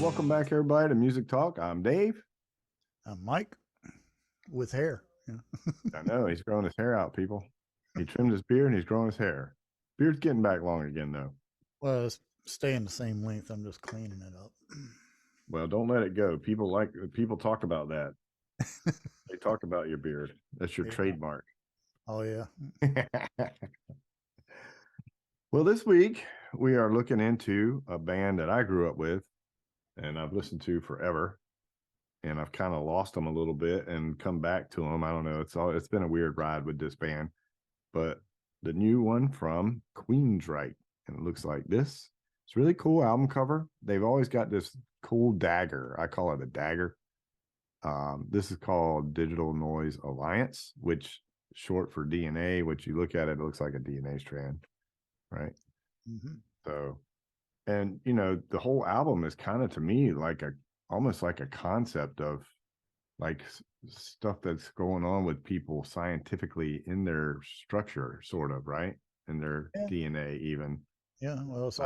Welcome back, everybody, to Music Talk. I'm Dave. I'm Mike with hair. Yeah. I know he's growing his hair out, people. He trimmed his beard and he's growing his hair. Beard's getting back long again, though. Well, it's staying the same length. I'm just cleaning it up. Well, don't let it go. People talk about that. They talk about your beard. That's your Yeah. trademark. Oh yeah. Well, this week we are looking into a band that I grew up with and I've listened to forever. And I've kind of lost them a little bit and come back to them. I don't know. It's been a weird ride with this band, but the new one from Queensryche, and it looks like this. It's a really cool album cover. They've always got this cool dagger. I call it a dagger. This is called Digital Noise Alliance, which short for DNA. Which you look at it looks like a DNA strand, right? Mm-hmm. So, and you know, the whole album is kind of to me like almost like a concept of like stuff that's going on with people scientifically in their structure, sort of, right? In their Yeah. DNA, even. Yeah. Well, it's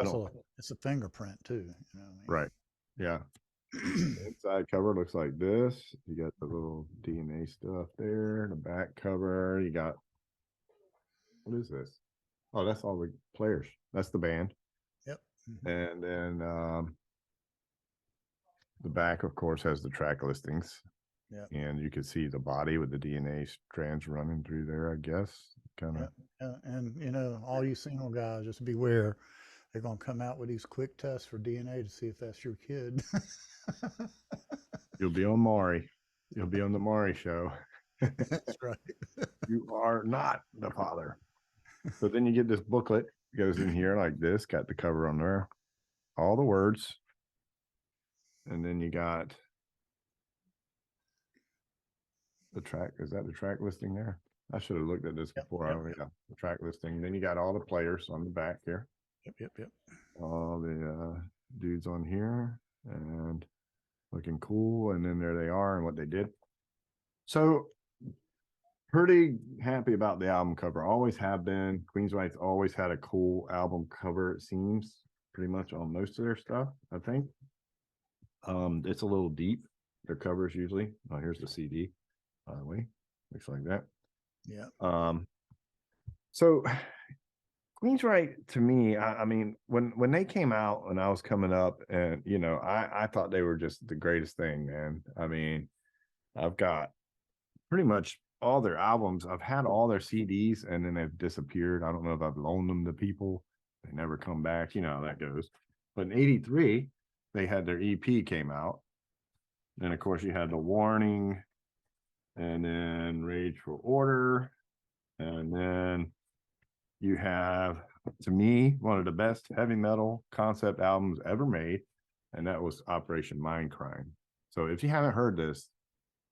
it's a fingerprint too. You know what I mean? Right. Yeah. Inside cover looks like this. You got the little DNA stuff there. The back cover, you got, what is this? Oh, that's all the players. That's the band. Yep. Mm-hmm. And then the back, of course, has the track listings. Yeah. And you can see the body with the DNA strands running through there, I guess. Kind of. Yeah. And you know, all you single guys, just beware. They're gonna come out with these quick tests for DNA to see if that's your kid. You'll be on Maury. You'll be on the Maury show. That's right. You are not the father. So then you get this booklet, goes in here like this, got the cover on there, all the words. And then you got the track. Is that the track listing there? I should have looked at this before. Yeah, the track listing. Then you got all the players on the back here. Yep. All the dudes on here and looking cool. And then there they are and what they did. So pretty happy about the album cover. Always have been. Queensryche's always had a cool album cover, it seems, pretty much on most of their stuff, I think. It's a little deep, their covers usually. Oh, here's the CD, by the way. Looks like that. Yeah. So Queensryche, to me, I mean, when they came out and I was coming up, and you know, I thought they were just the greatest thing, man. I mean, I've got pretty much all their albums. I've had all their CDs and then they've disappeared. I don't know if I've loaned them to people. They never come back. You know how that goes. But in 83, they had their EP came out. And of course, you had The Warning and then Rage for Order. And then you have, to me, one of the best heavy metal concept albums ever made. And that was Operation Mindcrime. So if you haven't heard this,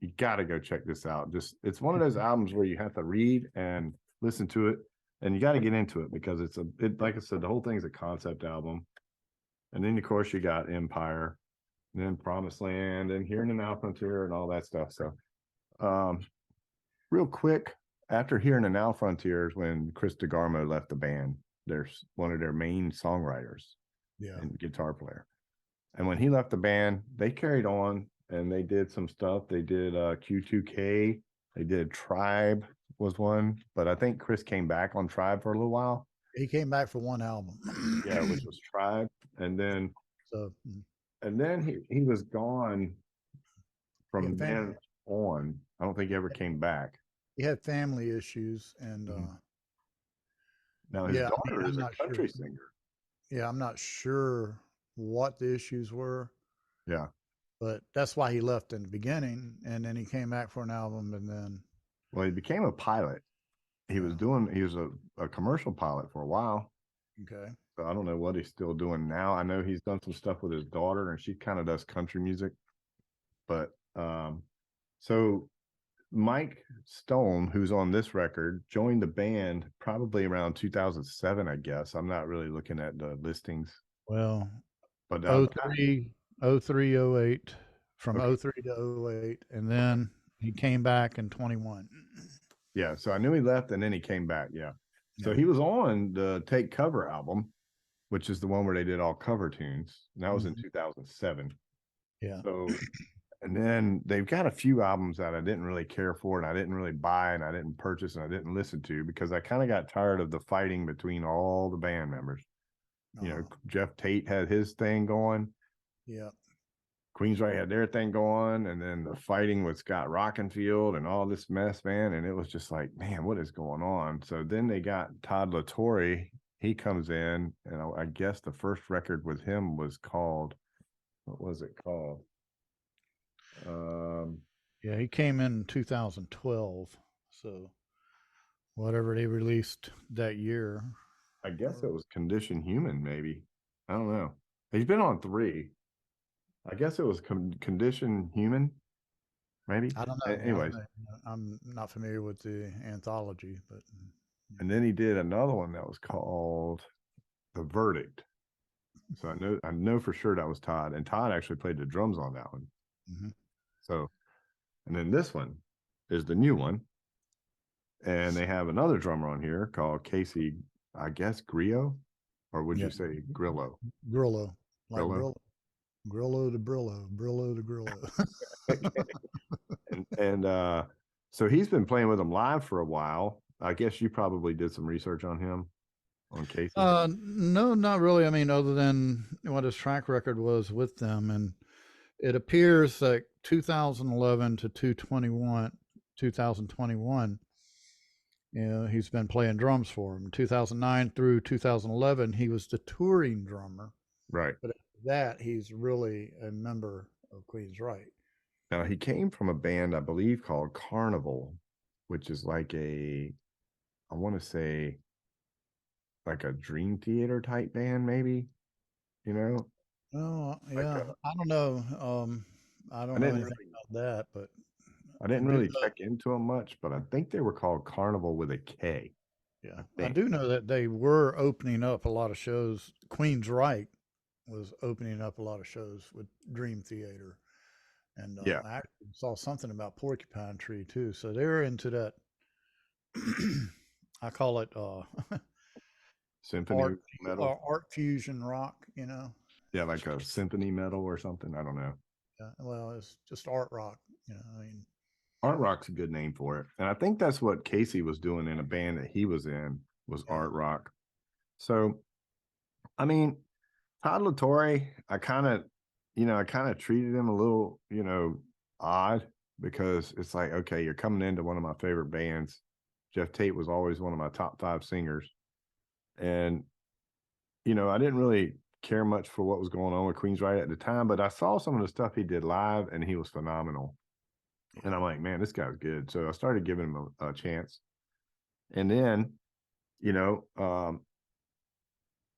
you got to go check this out. Just, it's one of those albums where you have to read and listen to it, and you got to get into it because like I said, the whole thing is a concept album. And then of course you got Empire, and then Promised Land, and Here and Now Frontier, and all that stuff. So, real quick, after Here and Now Frontier is when Chris DeGarmo left the band. There's one of their main songwriters, and guitar player. And when he left the band, they carried on. And they did some stuff. They did Q2K. They did Tribe was one. But I think Chris came back on Tribe for a little while. He came back for one album. Yeah, which was Tribe. And then he was gone from then on. I don't think he ever came back. He had family issues and now his daughter is a country singer. Yeah, I'm not sure what the issues were. Yeah. But that's why he left in the beginning, and then he came back for an album, and then. Well, he became a pilot. He was a commercial pilot for a while. Okay. So I don't know what he's still doing now. I know he's done some stuff with his daughter, and she kind of does country music. But so Mike Stone, who's on this record, joined the band probably around 2007, I guess. I'm not really looking at the listings. Well, but 03, 08, from 03 to 08, and then he came back in 21. Yeah, so I knew he left and then he came back. Yeah. So he was on the Take Cover album, which is the one where they did all cover tunes. And that was in 2007. Yeah. So, and then they've got a few albums that I didn't really care for and I didn't really buy and I didn't purchase and I didn't listen to because I kind of got tired of the fighting between all the band members. You know, Uh-huh. Jeff Tate had his thing going. Yeah. Queensryche had their thing going, and then the fighting with Scott Rockenfield and all this mess, man. And it was just like, man, what is going on? So then they got Todd LaTorre. He comes in, and I guess the first record with him was called, what was it called? Um, Yeah, he came in 2012. So whatever they released that year. I guess Or it was Condition Human, maybe. I don't know. He's been on three. I guess it was Condition Human, maybe. I don't know. I don't Anyways, know. I'm not familiar with the anthology, but and then he did another one that was called The Verdict. So I know for sure that was Todd, and Todd actually played the drums on that one. mhm. So, and then this one is the new one, and they have another drummer on here called Casey, I guess Grillo, or would Yeah, you say Grillo? Grillo, like Grillo. Grillo to Brillo, Brillo to Grillo. And so he's been playing with them live for a while. I guess you probably did some research on him, on Casey. No, not really. I mean, other than what his track record was with them, and it appears like 2011 to 2021, you know, he's been playing drums for him. 2009 through 2011, he was the touring drummer. Right. But after that, he's really a member of Queensryche. Now he came from a band, I believe, called Carnival, which is like I want to say like a Dream Theater type band, maybe. You know, Oh, like yeah. I don't know. I I don't know didn't anything really, about that, but I I didn't do really know. check into them much, but I think they were called Carnival with a K. Yeah, I I think. do know that they were opening up a lot of shows. Queensryche was opening up a lot of shows with Dream Theater, and Yeah, I actually saw something about Porcupine Tree too. So they're into that. I call it symphony art metal. art fusion rock. You know, Yeah, like a symphony metal or something. I don't know. well, it's just art rock. You know, I mean, Art rock's a good name for it, and I think that's what Casey was doing in a band that he was in was yeah, art rock. So, I mean, Todd LaTorre, I kind of treated him a little, odd because it's like, okay, you're coming into one of my favorite bands. Jeff Tate was always one of my top five singers. And, I didn't really care much for what was going on with Queensryche at the time, but I saw some of the stuff he did live and he was phenomenal. yeah. And I'm like, man, this guy's good. So I started giving him a chance. And then, you know, um,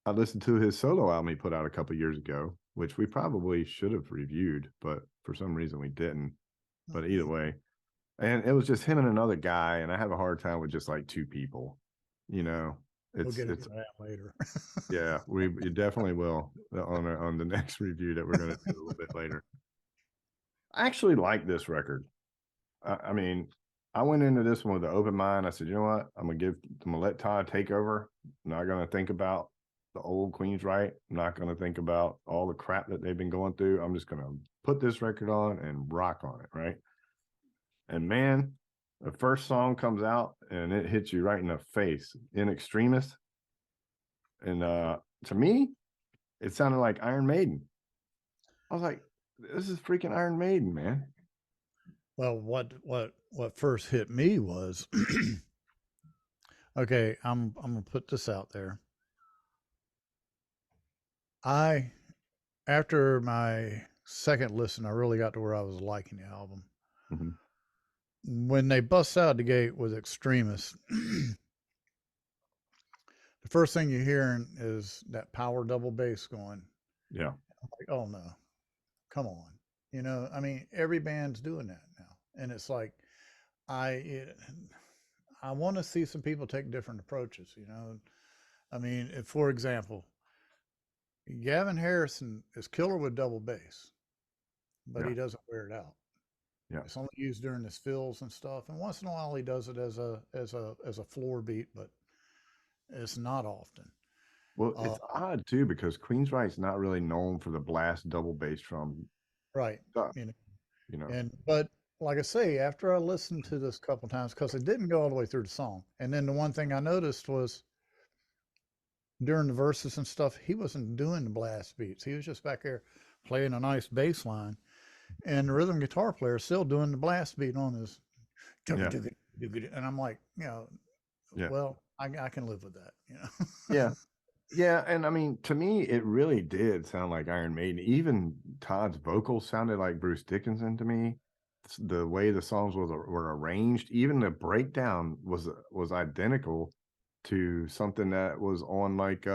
I listened to his solo album he put out a couple years ago, which we probably should have reviewed, but for some reason we didn't. But either Okay, way, and it was just him and another guy, and I have a hard time with just like two people. You know, we'll it's get into it's that later. yeah, we definitely will on the next review that we're going to do a little bit later. I actually like this record. I mean, I went into this one with an open mind. I said, you know what? I'm gonna let Todd take over. I'm not gonna think about the old Queensryche. I'm not gonna think about all the crap that they've been going through. I'm just gonna put this record on and rock on it, right? And man, the first song comes out and it hits you right in the face, In Extremis. And to me, it sounded like Iron Maiden. I was like, this is freaking Iron Maiden, man. Well, what first hit me was okay. I'm gonna put this out there. I After my second listen, I really got to where I was liking the album. Mm-hmm. When they bust out the gate with Extremis, the first thing you're hearing is that power double bass going. Yeah. Like, oh no, come on. You know, I mean, every band's doing that now, and it's like I it, I want to see some people take different approaches. You know, I mean, if, for example, Gavin Harrison is killer with double bass, but Yeah. he doesn't wear it out. Yeah. It's only used during his fills and stuff, and once in a while he does it as a floor beat, but it's not often. Well, Uh, it's odd too because Queensryche's not really known for the blast double bass drum. right. stuff, You know, you know. but like I say, after I listened to this a couple times, because it didn't go all the way through the song, and then the one thing I noticed was during the verses and stuff, he wasn't doing the blast beats. He was just back there playing a nice bass line, and the rhythm guitar player is still doing the blast beat on his Yeah, and I'm like, yeah, well, I can live with that, yeah. Yeah, and I mean, to me, it really did sound like Iron Maiden. Even Todd's vocals sounded like Bruce Dickinson to me. The way the songs were arranged, even the breakdown was identical to something that was on like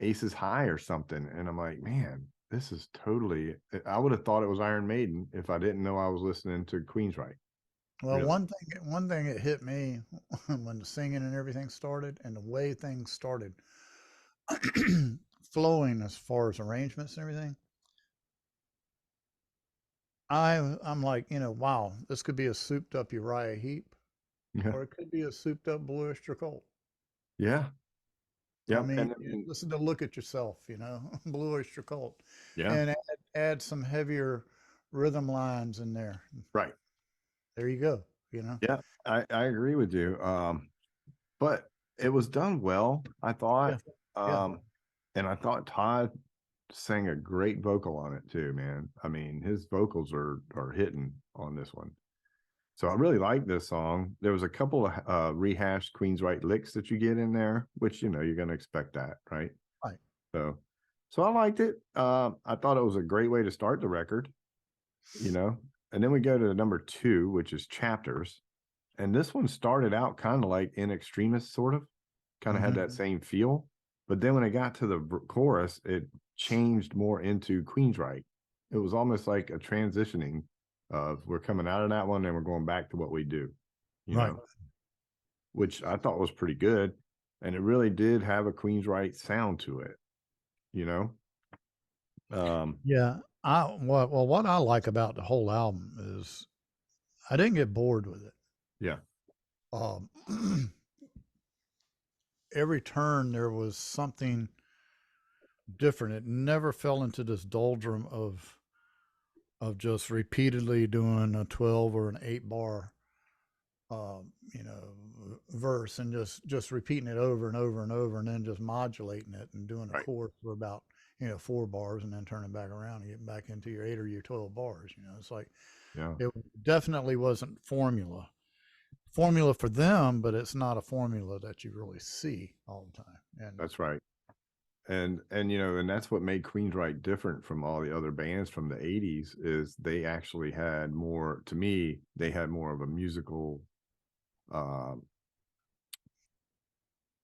Aces High or something. And I'm like, man, this is totally. I would have thought it was Iron Maiden if I didn't know I was listening to Queensryche. Well, Really? one thing that hit me when the singing and everything started, and the way things started flowing as far as arrangements and everything, I'm like, wow, this could be a souped up Uriah Heep, Yeah, or it could be a souped up Blue Oyster Cult. yeah, I yep. mean, And I mean, listen to Look at Yourself, Blue Oyster Cult, yeah, and add some heavier rhythm lines in there. right. There you go. Yeah, I agree with you. But it was done well, I Yeah, thought. yeah, And I thought Todd sang a great vocal on it too, man. I mean, his vocals are hitting on this one. So I really like this song. There was a couple of rehashed Queensryche licks that you get in there, which you're going to expect that, right? right. So, so I liked it. I thought it was a great way to start the record, you know. And then we go to number 2, which is Chapters. And this one started out kind of like In Extremis, sort of, kind of had that Hmm. same feel. But then when it got to the chorus, it changed more into Queensryche. It was almost like a transitioning of we're coming out of that one and we're going back to what we do, you Right. know, which I thought was pretty good. And it really did have a Queensryche sound to it, you know. Um, Yeah. What I like about the whole album is I didn't get bored with it. yeah, Um, every turn there was something different. It never fell into this doldrum of just repeatedly doing a 12 or an 8 bar verse and just repeating it over and over and over and then just modulating it and doing a right. chorus for about 4 bars and then turning back around and getting back into your 8 or your 12 bars. It's like Yeah, it definitely wasn't formula for them, but it's not a formula that you really see all the time. And that's right. And that's what made Queensryche different from all the other bands from the 80s is they actually had more, to me, they had more of a musical, uh,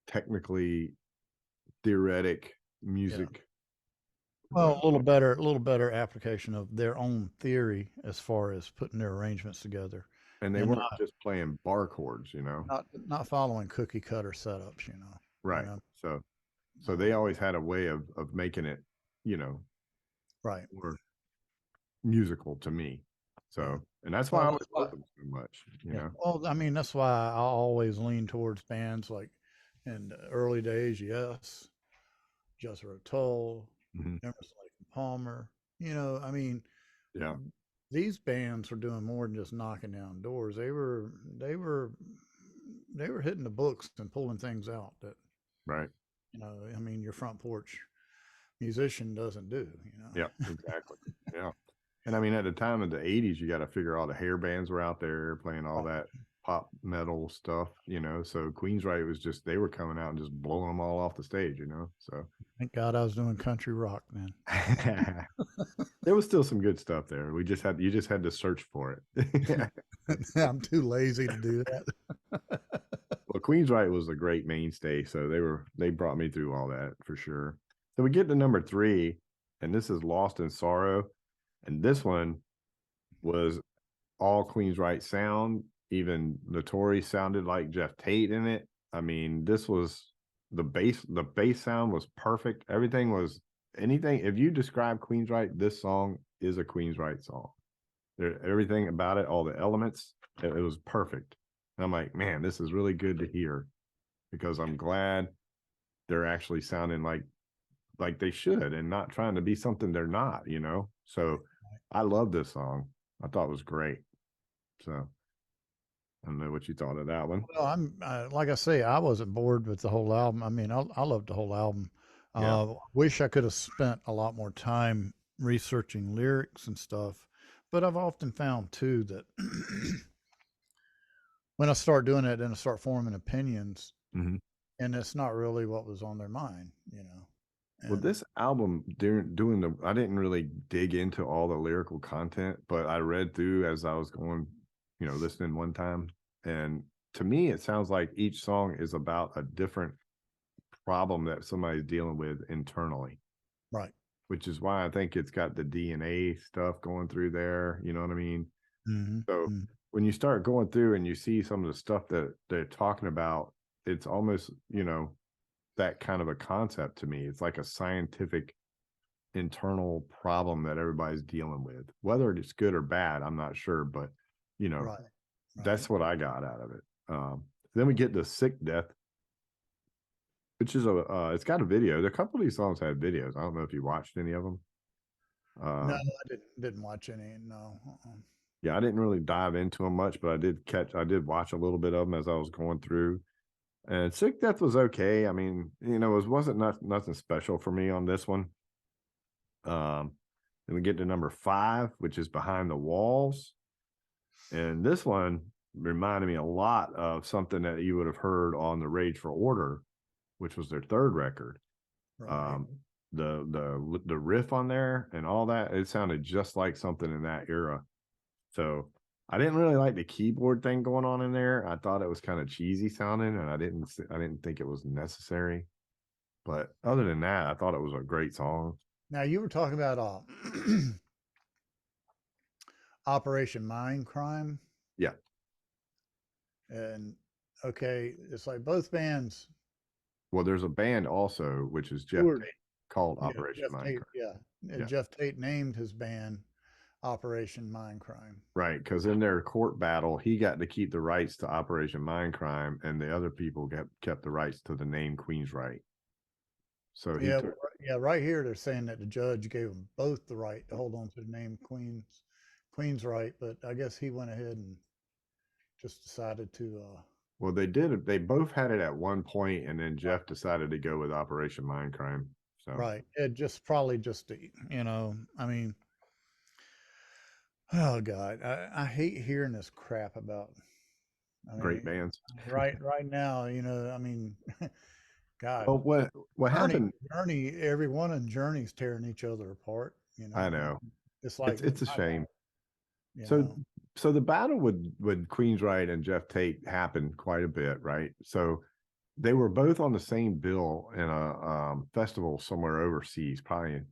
technically theoretic yeah, music. well, a little better application of their own theory as far as putting their arrangements together, And they and weren't just playing bar chords. not following cookie cutter setups. You Right. know, So they um, always had a way of making it, you know, right? more musical to me. Yeah. So, and that's why I Well, always that's why. love them so much, you Yeah. know. Well, I mean, that's why I always lean towards bands like in the early days. Yes, Jethro Tull, Hmm. Emerson, Lake and Palmer. I mean, Yeah. these bands were doing more than just knocking down doors. They were hitting the books and pulling things out that Right. I mean, your front porch musician doesn't do. Yeah. Exactly. Yeah. And I mean, at the time of the 80s, you got to figure all the hair bands were out there playing all Right. that pop metal stuff. So Queensryche was just, they were coming out and just blowing them all off the stage. So Thank God I was doing country rock then. there was still some good stuff there. You just had to search for it. I'm too lazy to do that. Well, Queensryche was a great mainstay. So they brought me through all that for sure. So we get to number 3, and this is Lost in Sorrow. And this one was all Queensryche sound. Even Notori sounded like Jeff Tate in it. I mean, this was the bass sound was perfect. Everything was anything. If you describe Queensryche, this song is a Queensryche song. Everything about it, all the elements, it was perfect. And I'm like, man, this is really good to hear because I'm glad they're actually sounding like they should and not trying to be something they're not. So I love this song. I thought it was great. So I don't know what you thought of that one. Well, I'm like I say, I wasn't bored with the whole album. I mean, I loved the whole album. Yeah. Wish I could have spent a lot more time researching lyrics and stuff, but I've often found too that when I start doing it, then I start forming opinions, Hmm. and it's not really what was on their mind, Well, And this album during doing the I didn't really dig into all the lyrical content, but I read through as I was going, listening one time. And to me, it sounds like each song is about a different problem that somebody's dealing with internally, right. which is why I think it's got the DNA stuff going through there. You know what I mean? Hmm. So Hmm. when you start going through and you see some of the stuff that they're talking about, it's almost, that kind of a concept to me. It's like a scientific internal problem that everybody's dealing with. Whether it's good or bad, I'm not sure, but you know, Right. Right. that's what I got out of it. Then we get to Sick Death, which is it's got a video. A couple of these songs had videos. I don't know if you watched any of them. No, Um, I didn't watch any. No. yeah, I didn't really dive into them much, but I did watch a little bit of them as I was going through. And Sick Death was okay. I mean, it wasn't nothing special for me on this one. Um, then we get to number 5, which is Behind the Walls. And this one reminded me a lot of something that you would have heard on the Rage for Order, which was their third record. Right. Um, the riff on there and all that, it sounded just like something in that era. So I didn't really like the keyboard thing going on in there. I thought it was kind of cheesy sounding, and I didn't think it was necessary. But other than that, I thought it was a great song. Now you were talking about Operation Mindcrime, Yeah. and okay, it's like both bands Well, there's a band also, which is Jeff toured. Tate, called Yeah, Operation Jeff Tate. Mindcrime. Yeah, Yeah. Jeff Tate named his band Operation Mindcrime. Right, because in their court battle, he got to keep the rights to Operation Mindcrime, and the other people kept the rights to the name Queensryche. So he Yeah, well, took. yeah. Right here, they're saying that the judge gave them both the right to hold on to the name Queen's right, but I guess he went ahead and just decided to. Well, they did. They both had it at one point, and then Jeff decided to go with Operation Mindcrime. So Right. It just probably just I mean, oh God, I hate hearing this crap about. I great mean, bands. right now, I mean, God, Well, what Journey, happened? every one of Journey's tearing each other apart. I know It's it's like it's a I don't, shame. you So know, so the battle with Queensryche and Jeff Tate happened quite a bit, right? So they were both on the same bill in a festival somewhere overseas, probably in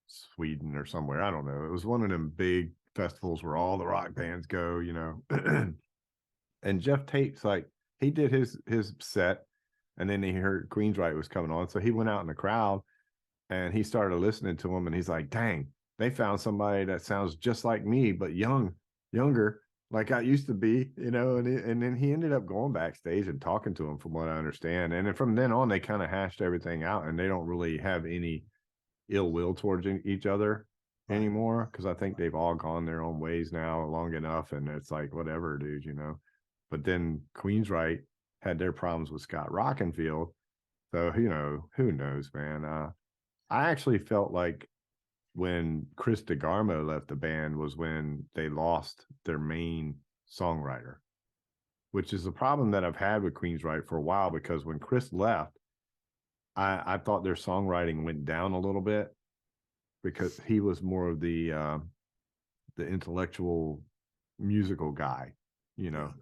Sweden or somewhere. I don't know. It was one of them big festivals where all the rock bands go. And Jeff Tate's like he did his set, and then he heard Queensryche was coming on, so he went out in the crowd and he started listening to him, and he's like, "Dang, they found somebody that sounds just like me, but younger, like I used to be." And then he ended up going backstage and talking to him, from what I understand. And then from then on, they kind of hashed everything out, and they don't really have any ill will towards each other right, anymore, because I think they've all gone their own ways now long enough, and it's like whatever, dude. But then Queensryche had their problems with Scott Rockenfield, so who knows, man. I actually felt like when Chris DeGarmo left the band was when they lost their main songwriter, which is a problem that I've had with Queensryche for a while, because when Chris left, I thought their songwriting went down a little bit, because he was more of the intellectual musical guy. You yeah, know,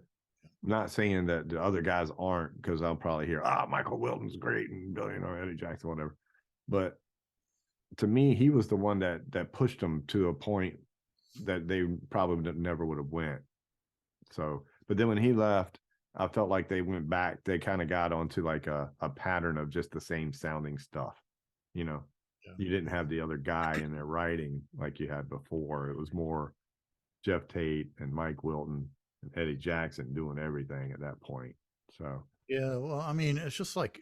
I'm not saying that the other guys aren't, because I'll probably hear, Michael Wilton's great and Eddie Jackson, whatever. But to me, he was the one that pushed them to a point that they probably never would have went. So, but then when he left, I felt like they went back. They kind of got onto like a pattern of just the same sounding stuff. You know, yeah, you didn't yeah. have the other guy in there writing like you had before. It was more Jeff Tate and Mike Wilton and Eddie Jackson doing everything at that point. So, Yeah, well, I mean, it's just like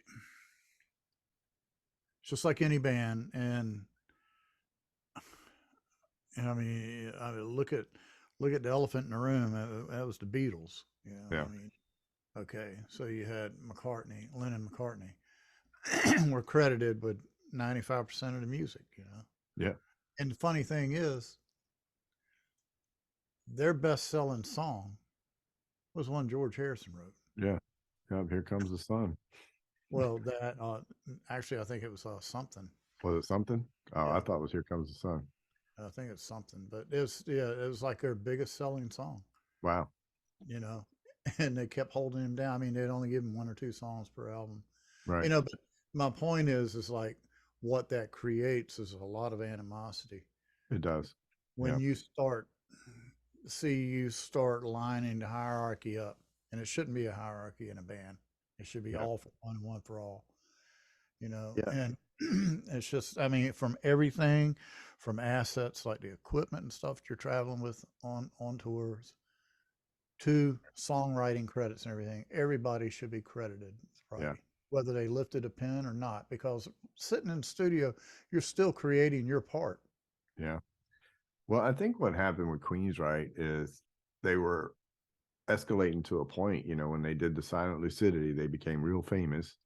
any band, and look at the elephant in the room. That was the Beatles. You know, Yeah. I mean, okay, so you had McCartney, Lennon, McCartney, were credited with 95% of the music. You know, Yeah. and the funny thing is, their best-selling song was one George Harrison wrote. Yeah. Yeah. Here comes the sun. Well, that actually, I think it was something. Was it something? Oh, I Yeah, thought it was Here Comes the Sun. I think it's something. But it was like their biggest selling song. Wow. You know, and they kept holding him down. I mean, they'd only give him one or two songs per album. You Right. know, but my point is like what that creates is a lot of animosity It does. when Yeah. you start lining the hierarchy up, and it shouldn't be a hierarchy in a band. It should be Yeah. all for one and one for all. You know, Yeah. and it's just, I mean, from everything, from assets like the equipment and stuff that you're traveling with on tours to songwriting credits and everything, everybody should be credited with Yeah. writing, whether they lifted a pen or not, because sitting in the studio, you're still creating your part. Yeah. Well, I think what happened with Queensryche is they were escalating to a point, when they did the Silent Lucidity, they became real famous,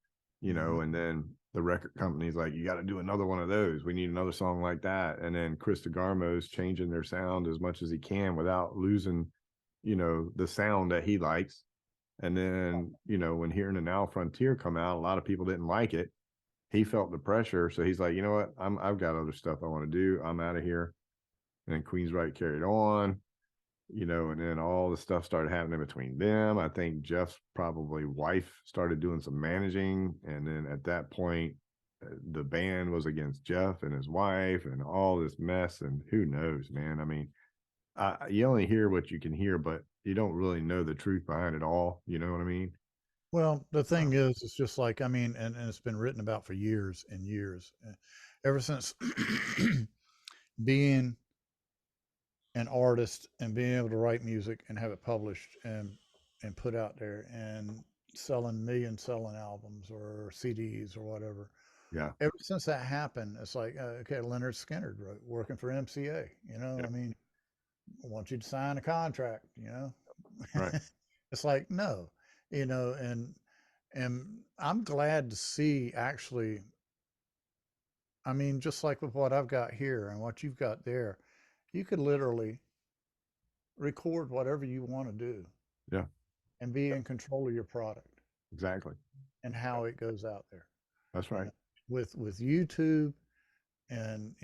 Hmm. and then the record company's like, you got to do another one of those. We need another song like that. And then Chris DeGarmo's changing their sound as much as he can without losing, the sound that he likes. And then, when Hearing the Now Frontier come out, a lot of people didn't like it. He felt the pressure. So he's like, you know what? I've got other stuff I want to do. I'm out of here. And then Queensryche carried on, and then all the stuff started happening between them. I think Jeff's probably wife started doing some managing. And then at that point, the band was against Jeff and his wife and all this mess. And who knows, man? I mean, you only hear what you can hear, but you don't really know the truth behind it all. You know what I mean? Well, the Uh, thing is, it's just like, I mean, and it's been written about for years and years, ever since being an artist and being able to write music and have it published and put out there and selling million selling albums or CDs or whatever. yeah. Ever since that happened, it's like, okay, Leonard Skinner wrote, working for MCA. You know, Yeah. I mean, I want you to sign a contract. You know, Right. it's like no, and I'm glad to see actually. I mean, just like with what I've got here and what you've got there, you could literally record whatever you want to do Yeah. and be in control of your product Exactly. and Yeah. how it goes out there. That's You right. know, with YouTube and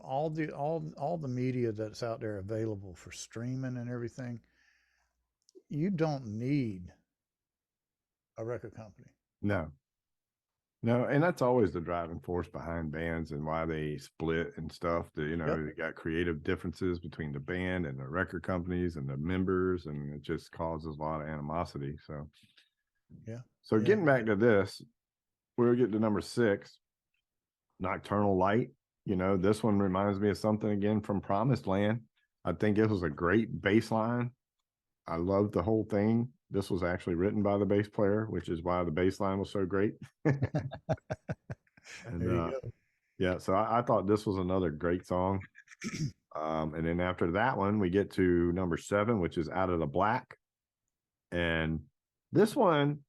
all the media that's out there available for streaming and everything, you don't need a record company. No, no, and that's always the driving force behind bands and why they split and stuff. Yep. You got creative differences between the band and the record companies and the members, and it just causes a lot of animosity. So, Yeah. Yeah. getting back to this, we'll get to number 6, Nocturnal Light. This one reminds me of something again from Promised Land. I think it was a great bass line. I loved the whole thing. This was actually written by the bass player, which is why the bass line was so great. And There you go. yeah, so I thought this was another great song. And then after that one, we get to number 7, which is Out of the Black. And this one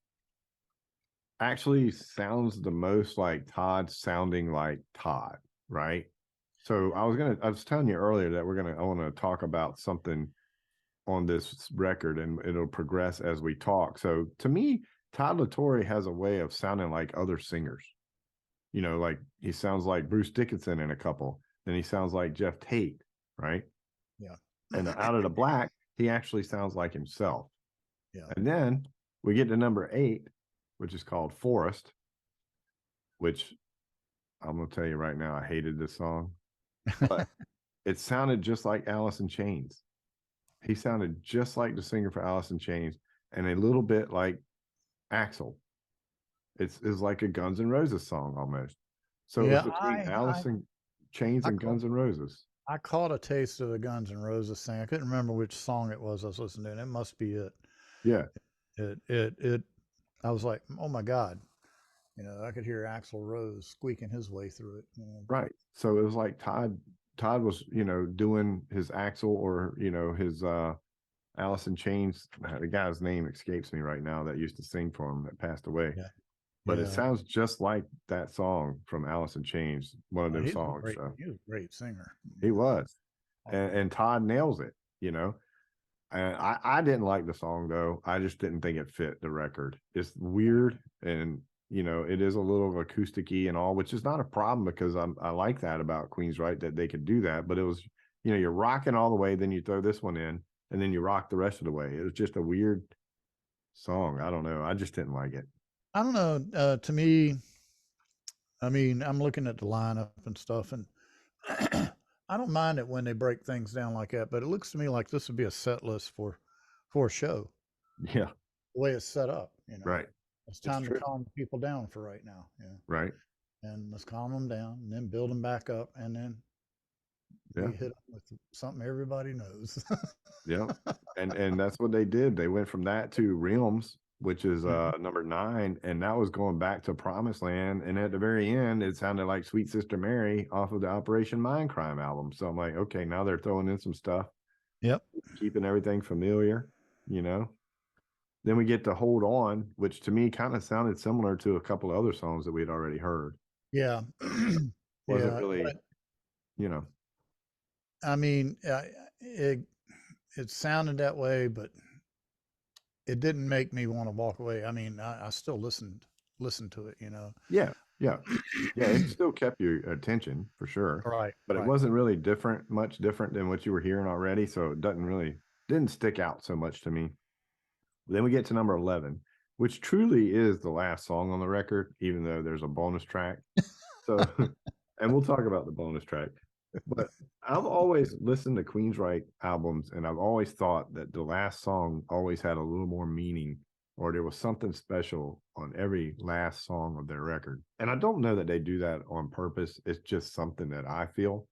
actually sounds the most like Todd sounding like Todd, right? So I was telling you earlier that I want to talk about something on this record and it'll progress as we talk. So to me, Todd LaTorre has a way of sounding like other singers. Like he sounds like Bruce Dickinson in a couple, then he sounds like Jeff Tate, right? Yeah. And Out of the Black, he actually sounds like himself. Yeah. And then we get to number 8, which is called Forest, which I'm gonna tell you right now, I hated this song, but it sounded just like Alice in Chains. He sounded just like the singer for Alice in Chains and a little bit like Axel. It's like a Guns N' Roses song almost. So it was Yeah. between Alice in Chains I and caught Guns N' Roses. I caught a taste of the Guns N' Roses thing. I couldn't remember which song it was I was listening to, and it must be it. Yeah, It. I was like, oh my god, I could hear Axl Rose squeaking his way through it. right. So it was like Todd Todd was, doing his Axel or, his Alice in Chains. The guy's name escapes me right now that used to sing for him that passed away. Yeah. But it Yeah. sounds just like that song from Alice in Chains, one of Oh, those songs. he was a great singer. He You know. was. And Todd nails it, And I didn't like the song though. I just didn't think it fit the record. It's weird and it is a little acousticy and all, which is not a problem because I like that about Queensryche that they could do that. But it was, you're rocking all the way, then you throw this one in, and then you rock the rest of the way. It was just a weird song. I don't know. I just didn't like it. I don't know. To me, I mean, I'm looking at the lineup and stuff, and I don't mind it when they break things down like that. But it looks to me like this would be a set list for a show. Yeah. The way it's set up, you know, Right. it's It's time to true. calm people down for right now. Yeah, Right. and let's calm them down, and then build them back up, and then we Yeah. hit them with something everybody knows. Yeah. And that's what they did. They went from that to Realms, which is Mhm. number 9, and that was going back to Promised Land. And at the very end, it sounded like Sweet Sister Mary off of the Operation Mindcrime album. So I'm like, okay, now they're throwing in some stuff, Yep. keeping everything familiar, you know. Then we get to Hold On, which to me kind of sounded similar to a couple of other songs that we'd already heard. Yeah. Wasn't Yeah. really, But you know, I mean, it it sounded that way, but it didn't make me want to walk away. I mean, I still listened to it, you know. yeah, yeah. Yeah, it still kept your attention for sure, Right, but it right. wasn't really much different than what you were hearing already. So it didn't stick out so much to me. Then we get to number 11, which truly is the last song on the record, even though there's a bonus track. So, and we'll talk about the bonus track. But I've always listened to Queensryche albums, and I've always thought that the last song always had a little more meaning, or there was something special on every last song of their record. And I don't know that they do that on purpose. It's just something that I feel.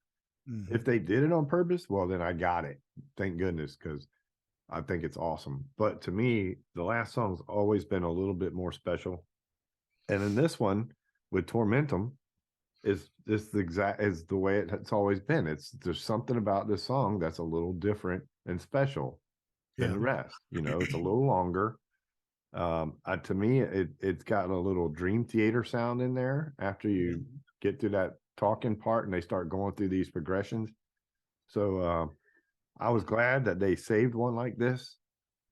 Hmm. If they did it on purpose, well, then I got it. Thank goodness, because I think it's awesome. But to me, the last song's always been a little bit more special. And in this one, with Tormentum, is the exact is the way it's always been. There's something about this song that's a little different and special than Yeah. the rest. It's a little longer. To me, it's got a little Dream Theater sound in there after Yeah. you get through that talking part and they start going through these progressions. So I was glad that they saved one like this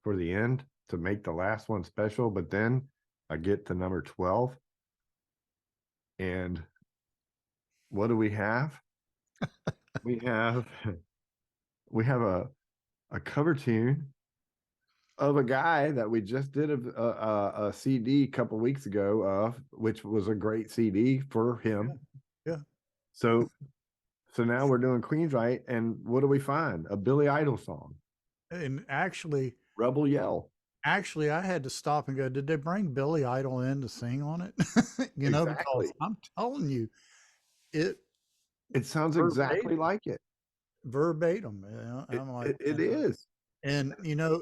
for the end to make the last one special. But then I get to number 12, and what do we have? We have we have a cover tune of a guy that we just did a CD a couple weeks ago of, which was a great CD for Yeah. him. Yeah. So now we're doing Queensryche, and what do we find? A Billy Idol song, And Rebel Yell. actually, I had to stop and go, did they bring Billy Idol in to sing on it? You know, because Exactly. I'm telling you, it It sounds exactly verbatim, like it. verbatim. You know, It I'm like, it, it is. and you know,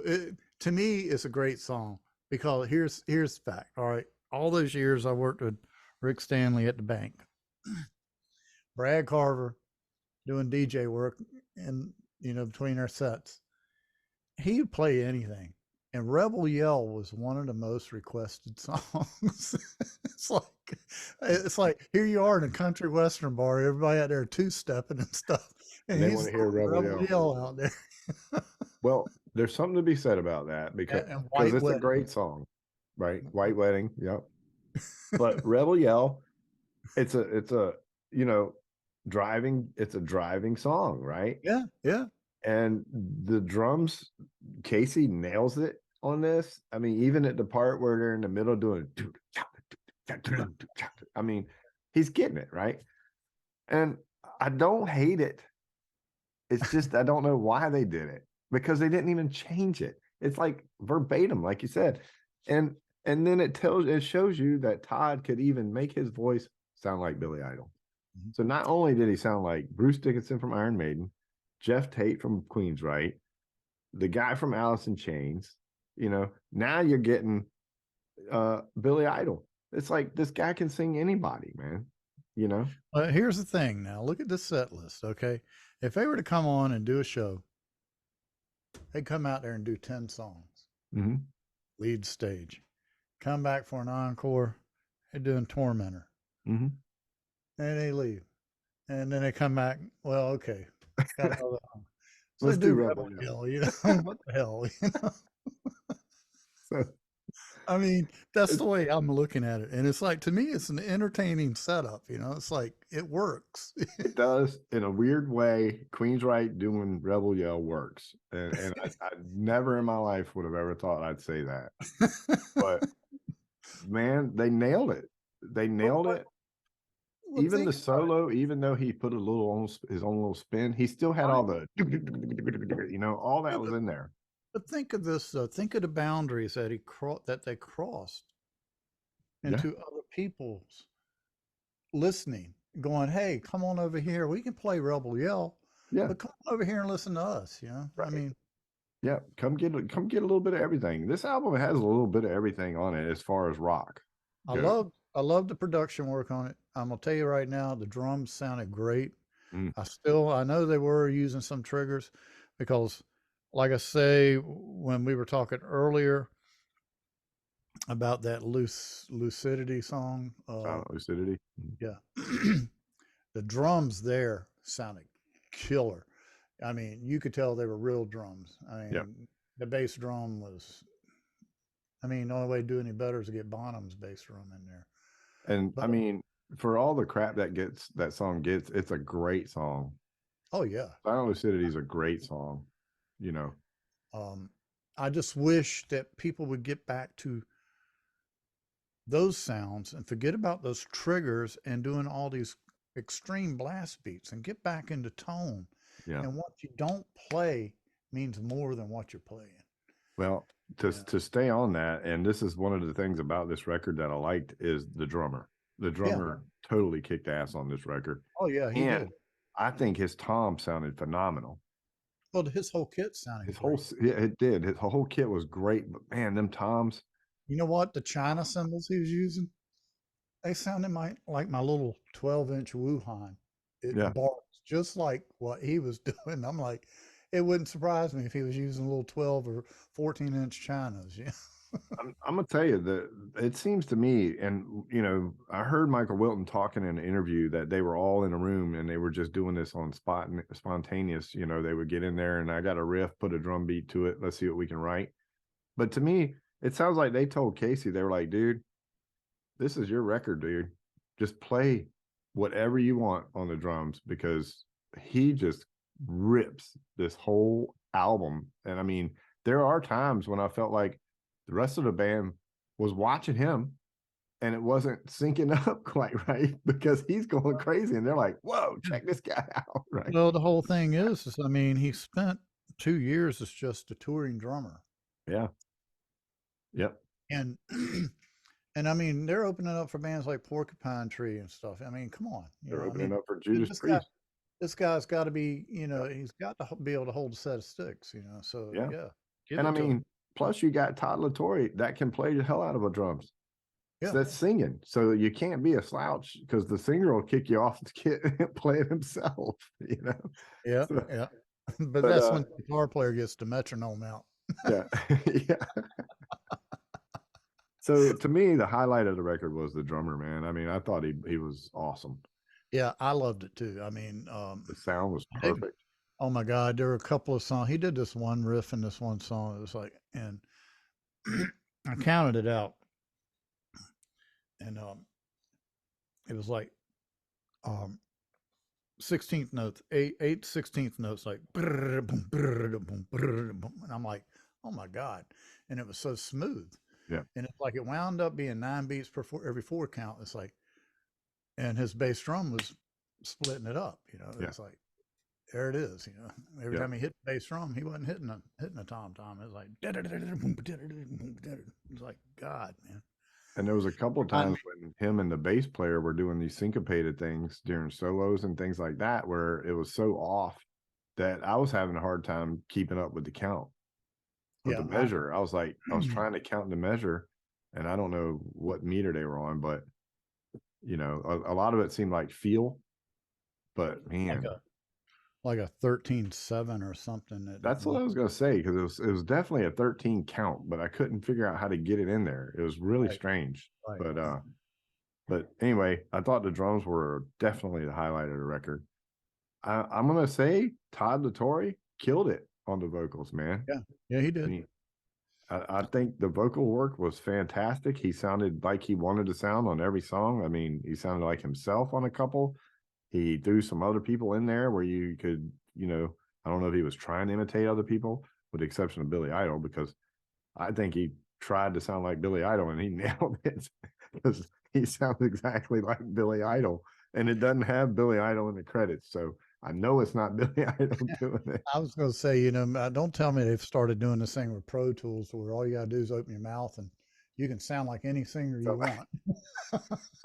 to me, it's a great song because here's the fact. All right, all those years I worked with Rick Stanley at the bank, Brad Carver doing DJ work, and you know, between our sets, he'd play anything. And Rebel Yell was one of the most requested songs. it's like it's like here you are in a country western bar, everybody out there two stepping and stuff, And and they he's want to hear throwing Rebel Rebel Yell. Yell out there. Well, there's something to be said about that And because White it's a Wedding. great song, right? White Wedding, yep. But Rebel Yell, it's a you know it's a driving song, right? Yeah, yeah, And the drums, Casey nails it on this. I mean, even at the part where they're in the middle doing, I mean, he's getting it right. And I don't hate it. It's just I don't know why they did it because they didn't even change it. It's like verbatim, like you said. And then it shows you that Todd could even make his voice sound like Billy Idol. Mhm. So not only did he sound like Bruce Dickinson from Iron Maiden, Jeff Tate from Queensryche, the guy from Alice in Chains, now you're getting Billy Idol. It's like this guy can sing anybody, man. you know. But here's the thing now. Look at this set list, okay? If they were to come on and do a show, they'd come out there and do 10 songs, Hmm. lead stage. Come back for an encore, they're doing Tormentor. Hmm. And they leave. And then they come back, well, okay, got another song. So they Let's do do Rebel Rebel Yell. Yell, you know, what the hell, you know? So I mean, that's it's, the way I'm looking at it. And it's like, to me, it's an entertaining setup, you know? It's like, it works. it does in a weird way. Queensryche doing Rebel Yell works, and I never in my life would have ever thought I'd say that. But man, they nailed it. They But nailed what, it. well, Even the think about it. solo, even though he put a little on his own little spin, he still had Right? all the, all Yeah, that was in there. but think of this, though. Think of the boundaries that that they crossed Yeah, into other people's listening, going, "Hey, come on over here. We can play Rebel Yell, yeah, but come over here and listen to us." You know, I right. mean, Yeah, come get a little bit of everything. This album has a little bit of everything on it as far as rock goes. I love the production work on it. I'm gonna tell you right now, the drums sounded great. Mm, I know they were using some triggers because, like I say, when we were talking earlier about that lucidity song, silent lucidity. yeah, the drums there sounded killer. I mean, you could tell they were real drums. I Yeah, mean, the bass drum was. I mean, the only way to do any better is to get Bonham's bass drum in there. and I But mean, for all the crap that song gets, it's a great song. oh yeah, Silent lucidity is a great song. You know, um, I just wish that people would get back to those sounds and forget about those triggers and doing all these extreme blast beats and get back into tone. yeah. And what you don't play means more than what you're playing. Well, Yeah. to stay on that, and this is one of the things about this record that I liked is the drummer. The Yeah. drummer totally kicked ass on this record, Oh yeah, he and did. I think his tom sounded phenomenal. Well, his whole kit sounded His whole great. yeah, it did. His whole kit was great, but man, them toms. You know what? The China cymbals he was using, they sounded like my little 12-inch Wuhan. It Yeah, barks just like what he was doing. I'm like, it wouldn't surprise me if he was using little 12 or 14-inch Chinas. Yeah. I'm gonna tell you that it seems to me, and I heard Michael Wilton talking in an interview that they were all in a room and they were just doing this on spontaneous. They would get in there and I got a riff, put a drum beat to it. Let's see what we can write. But to me, it sounds like they told Casey, they were like, dude, this is your record, dude. Just play whatever you want on the drums because he just rips this whole album. And I mean, there are times when I felt like the rest of the band was watching him and it wasn't syncing up quite right because he's going crazy and they're like, whoa, check this guy out. Right. Well, the whole thing is I mean, he spent 2 years as just a touring drummer, Yeah. Yep. and and I mean, they're opening up for bands like Porcupine Tree and stuff. I mean, come on, you They're know, I opening mean, up for Judas this guy, Priest. this guy's got to be, you Yeah. know, he's got to be able to hold a set of sticks, you know. So Yeah. yeah, give And I it to him. mean, plus you got Todd LaTorre that can play the hell out of a drums. So Yeah, that's singing. So you can't be a slouch because the singer will kick you off the kit and play it himself, you know. yeah, So, yeah. But but that's when the guitar player gets the metronome out. yeah. Yeah. So to me, the highlight of the record was the drummer, man. I mean, I thought he was awesome. Yeah, I loved it too. I mean, The sound was they, perfect. oh my God, there were a couple of songs. He did this one riff in this one song. It was like, and I counted it out, and it was like um 16th notes, eight 16th notes, like brrr, boom, brrr, boom, brrr, boom. And I'm like, oh my God. And it was so smooth. Yeah. And it's like it wound up being 9 beats per every four count. It's like, and his bass drum was splitting it up, you know. Yeah. It's like, there it is, you know. Every Yeah. time he hit the bass drum, he wasn't hitting a tom tom. It was like it's like God, man. And there was a couple of Remind times me. when him and the bass player were doing these syncopated things during solos and things like that, where it was so off that I was having a hard time keeping up with the count of the Yeah, measure. I was like, I was trying to count the measure, and I don't know what meter they were on, but You know, a lot of it seemed like feel, but like man, a like a 13/7 or something. that's what I was gonna say because it was definitely a 13 count, but I couldn't figure out how to get it in there. It was really Right, strange. right. But anyway, I thought the drums were definitely the highlight of the record. I'm gonna say Todd LaTorre killed it on the vocals, man. Yeah, yeah, he I did. mean, I think the vocal work was fantastic. He sounded like he wanted to sound on every song. I mean, he sounded like himself on a couple. He threw some other people in there where you could, I don't know if he was trying to imitate other people, with the exception of Billy Idol, because I think he tried to sound like Billy Idol and he nailed it because he sounds exactly like Billy Idol, and it doesn't have Billy Idol in the credits. So I know it's not Billy Idol doing it. I was going to say, don't tell me they've started doing this thing with Pro Tools where all you got to do is open your mouth and you can sound like any singer you So want.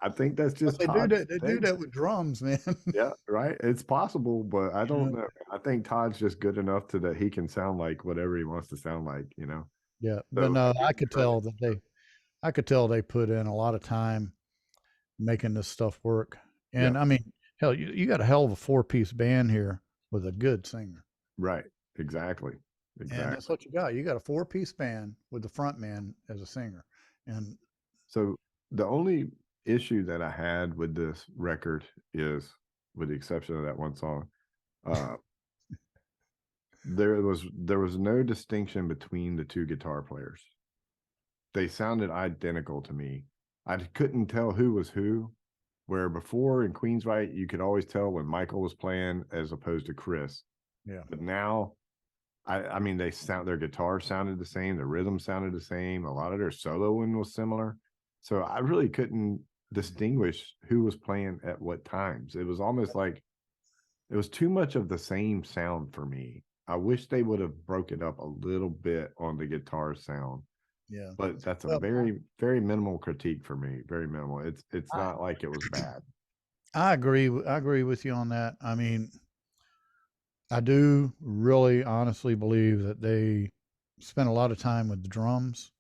I think that's But just they do Todd's that. They do thing. that with drums, man. Yeah, right. It's possible, but I You don't know? know. I think Todd's just good enough to that he can sound like whatever he wants to sound like. Yeah, but So no, I give him credit. I could tell they put in a lot of time making this stuff work. Yeah, And I mean, hell, you got a hell of a four-piece band here with a good singer. right. Exactly. And that's Exactly. what you got. You got a four-piece band with the front man as a singer. And So the only issue that I had with this record is, with the exception of that one song, uh, there was no distinction between the two guitar players. They sounded identical to me. I couldn't tell who was who. Where before in Queensryche, you could always tell when Michael was playing as opposed to Chris. yeah, But now, I mean, their guitar sounded the same, the rhythm sounded the same, a lot of their soloing was similar. So I really couldn't distinguish who was playing at what times. It was almost like it was too much of the same sound for me. I wish they would have broke it up a little bit on the guitar sound, yeah. but that's a Well, very, very minimal critique for me. Very minimal. It's I, not like it was bad. I agree. I agree with you on that. I mean, I do really honestly believe that they spent a lot of time with the drums.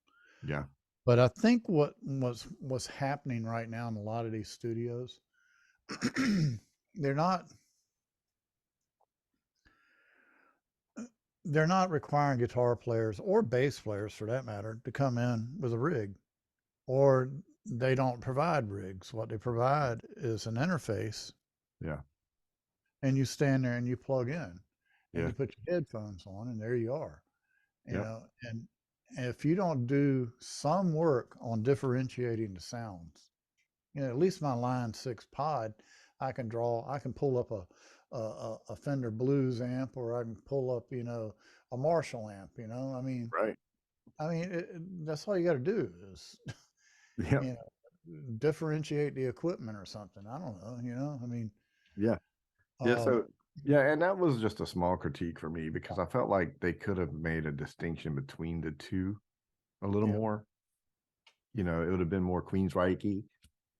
Yeah, But I think what's happening right now in a lot of these studios, they're not they're not requiring guitar players or bass players for that matter to come in with a rig, or they don't provide rigs. What they provide is an interface, yeah, and you stand there and you plug in and yeah, you put your headphones on, and there you are. yeah. And if you don't do some work on differentiating the sounds, at least my Line 6 pod, I can pull up a Fender Blues amp, or I can pull up, a Marshall amp, Right. that's all you got to do is, Yeah, you differentiate the equipment or something. I don't know, yeah. Yeah, um, so yeah, and that was just a small critique for me because I felt like they could have made a distinction between the two a little yeah, more. It would have been more Queensryche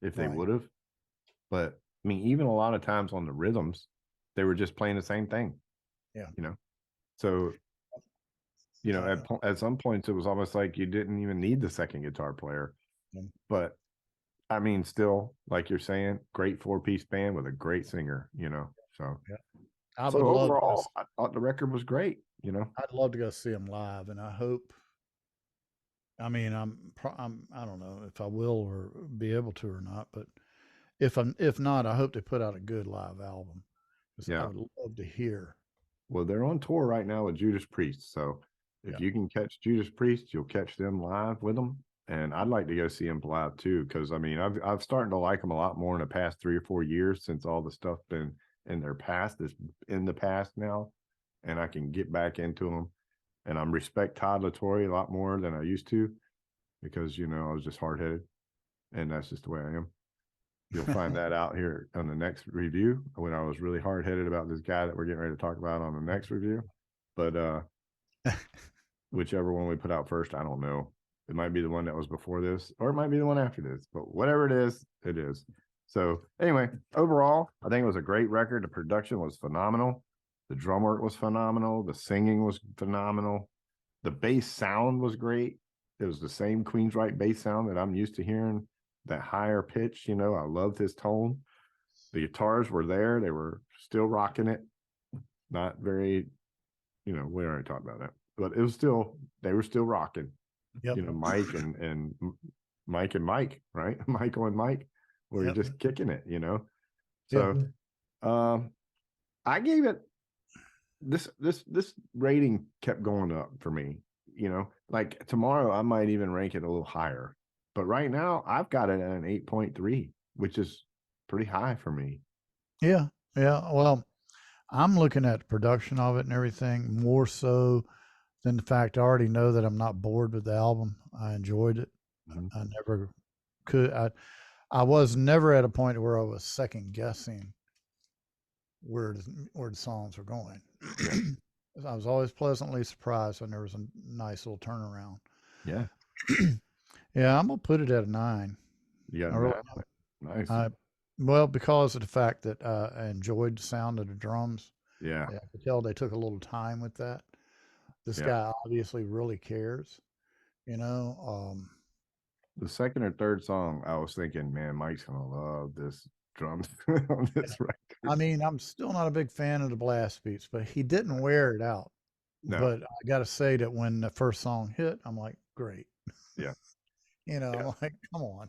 if they right. would have. But I mean, even a lot of times on the rhythms, they were just playing the same thing. Yeah. You know, so Uh, at some points it was almost like you didn't even need the second guitar player. yeah. But I mean, still, like you're saying, great four-piece band with a great singer. So Yeah. I so would love to overall, I thought the record was great. I'd love to go see them live, and I hope. I mean, I don't know if I will or be able to or not, but if not, I hope they put out a good live album because I Yeah. would love to hear. Well, they're on tour right now with Judas Priest. So if Yeah, you can catch Judas Priest, you'll catch them live with them. And I'd like to go see them live too, because I mean, I've started to like them a lot more in the past 3 or 4 years since all the stuff been in their past is in the past now, and I can get back into them. And I'm respect Todd LaTorre a lot more than I used to because I was just hard headed, and that's just the way I am. You'll find that out here on the next review when I was really hard headed about this guy that we're getting ready to talk about on the next review. But whichever one we put out first, I don't know. It might be the one that was before this, or it might be the one after this. But whatever it is, it is. So anyway, overall, I think it was a great record. The production was phenomenal. The drum work was phenomenal. The singing was phenomenal. The bass sound was great. It was the same Queensryche bass sound that I'm used to hearing that higher pitch. You know, I loved his tone. The guitars were there; they were still rocking it. Not very, we already talked about that, but it was still they were still rocking. Yep. Mike and Mike and Mike, right? Michael and Mike were Yep. just kicking it. Yeah. So I gave it this rating kept going up for me. Like tomorrow I might even rank it a little higher, but right now I've got it at an 8.3, which is pretty high for me. Yeah. Yeah. Well, I'm looking at the production of it and everything more so than the fact I already know that I'm not bored with the album. I enjoyed it. Mhm. I never could. I was never at a point where I was second guessing where the songs were going. Yeah, I was always pleasantly surprised when there was a nice little turnaround. yeah, Yeah, I'm gonna put it at a 9. you got I a really, nine. Nice. I well, because of the fact that I enjoyed the sound of the drums. Yeah, Yeah, I could tell they took a little time with that. This yeah. guy obviously really cares, you know. The second or third song, I was thinking, man, Mike's gonna love this drums on this I record. mean, I'm still not a big fan of the blast beats, but he didn't wear it out. No, But I got to say that when the first song hit, I'm like, great. yeah, I'm yeah, like, come on.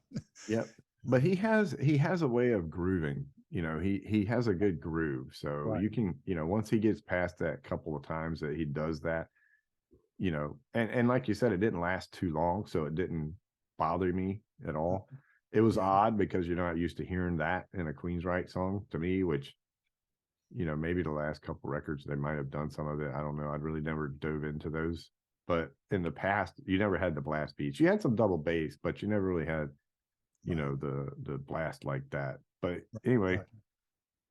yep. But he has a way of grooving. He has a good groove. So Right. you can, once he gets past that couple of times that he does that, and like you said, it didn't last too long, so it didn't bother me at all. It was Yeah. odd because you're not used to hearing that in a Queensryche song to me, which maybe the last couple records they might have done some of it. I don't know. I'd really never dove into those. But in the past, you never had the blast beats. You had some double bass, but you never really had, Right. the blast like that. But anyway, Right.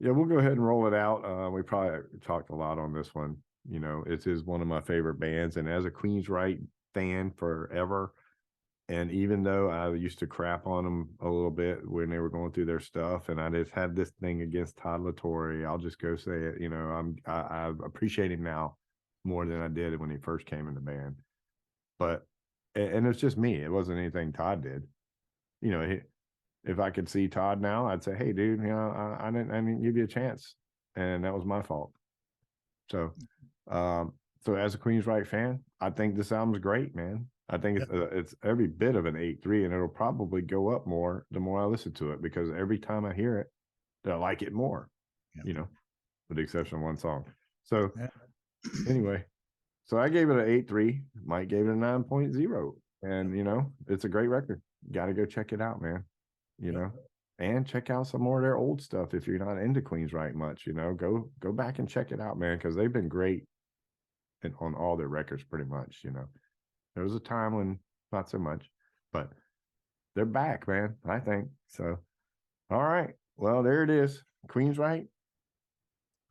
yeah, we'll go ahead and roll it out. We probably talked a lot on this one. It is one of my favorite bands, and as a Queensryche fan forever, and even though I used to crap on them a little bit when they were going through their stuff, and I just had this thing against Todd LaTorre, I'll just go say it. I appreciate him now more than I did when he first came in the band. But and it's just me. It wasn't anything Todd did. You know, if I could see Todd now, I'd say, "Hey, dude, I didn't give you a chance, and that was my fault." So, um, so as a Queensryche fan, I think this album's great, man. I think Yep. it's every bit of an 8.3, and it'll probably go up more the more I listen to it because every time I hear it, I like it more. Yep. You know, with the exception of one song. So Yeah. anyway, so I gave it an 8.3. Mike gave it a 9.0, Yep. and it's a great record. Got to go check it out, man. You Yep. know, and check out some more of their old stuff if you're not into Queensryche much. Go back and check it out, man, because they've been great and on all their records pretty much. There was a time when not so much, but they're back, man. I think so. All right, well there it is, Queensryche,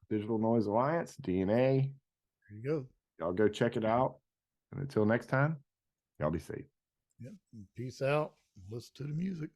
Digital Noise Alliance, DNA. There you go. Y'all go check it out, and until next time, y'all be safe. Yep. Peace out. Listen to the music.